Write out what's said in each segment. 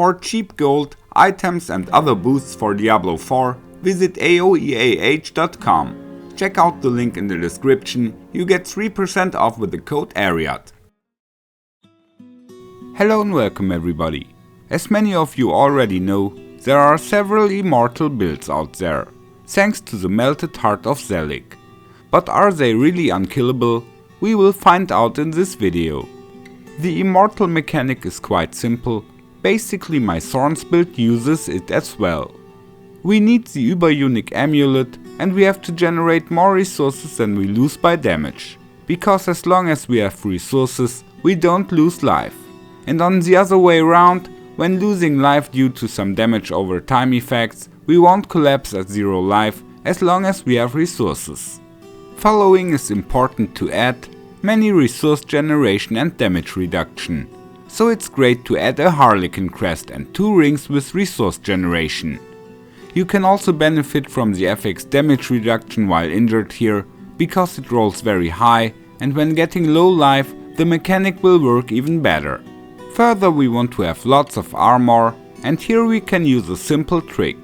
For cheap gold, items and other boosts for Diablo 4, visit aoeah.com. Check out the link in the description, you get 3% off with the code ARIAD. Hello and welcome everybody. As many of you already know, there are several immortal builds out there, thanks to the melted heart of Zelig. But are they really unkillable? We will find out in this video. The immortal mechanic is quite simple, basically my Thorns build uses it as well. We need the Uber-unique amulet and we have to generate more resources than we lose by damage, because as long as we have resources, we don't lose life. And on the other way around, when losing life due to some damage over time effects, we won't collapse at 0 life as long as we have resources. Following is important to add many resource generation and damage reduction, so it's great to add a Harlequin crest and 2 rings with resource generation. You can also benefit from the FX damage reduction while injured here, because it rolls very high and when getting low life the mechanic will work even better. Further, we want to have lots of armor, and here we can use a simple trick.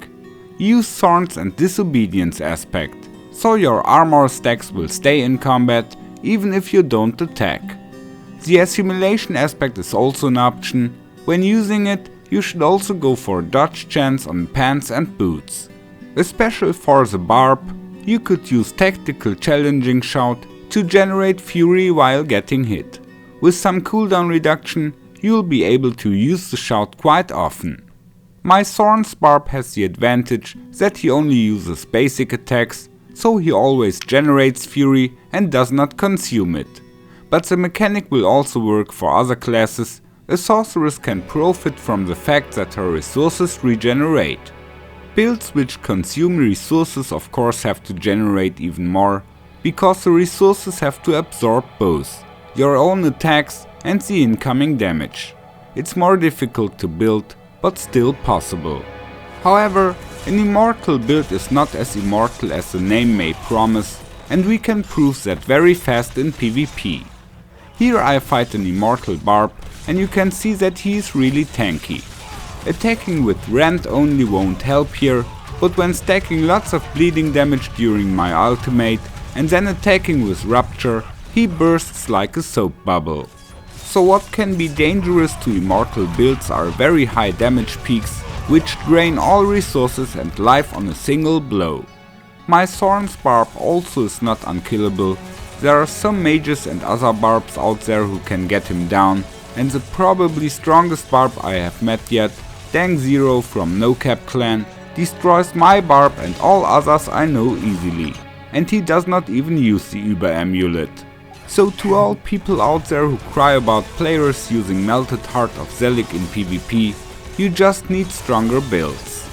Use Thorns and Disobedience aspect, so your armor stacks will stay in combat even if you don't attack. The assimilation aspect is also an option. When using it, you should also go for dodge chance on pants and boots. Especially for the barb, you could use tactical challenging shout to generate fury while getting hit. With some cooldown reduction, you'll be able to use the shout quite often. My Thorns barb has the advantage that he only uses basic attacks, so he always generates fury and does not consume it. But the mechanic will also work for other classes. A sorceress can profit from the fact that her resources regenerate. Builds which consume resources of course have to generate even more, because the resources have to absorb both your own attacks and the incoming damage. It's more difficult to build, but still possible. However, an immortal build is not as immortal as the name may promise, and we can prove that very fast in PvP. Here I fight an immortal barb, and you can see that he is really tanky. Attacking with rend only won't help here, but when stacking lots of bleeding damage during my ultimate and then attacking with rupture, he bursts like a soap bubble. So what can be dangerous to immortal builds are very high damage peaks, which drain all resources and life on a single blow. My Thorns barb also is not unkillable. There are some mages and other barbs out there who can get him down, and the probably strongest barb I have met yet, Dang Zero from No Cap clan, destroys my barb and all others I know easily. And he does not even use the Uber amulet. So to all people out there who cry about players using Melted Heart of Zelig in PvP, you just need stronger builds.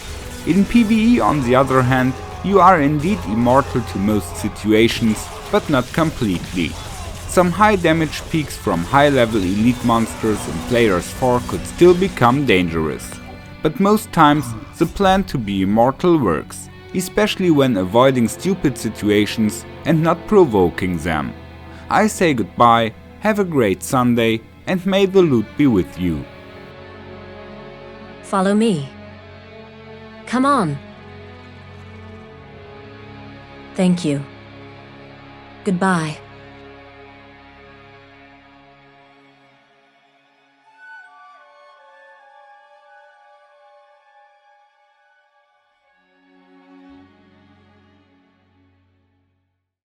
In PvE on the other hand, you are indeed immortal to most situations, but not completely. Some high damage peaks from high level elite monsters in Players 4 could still become dangerous. But most times the plan to be immortal works, especially when avoiding stupid situations and not provoking them. I say goodbye, have a great Sunday, and may the loot be with you. Follow me. Come on. Thank you. Goodbye.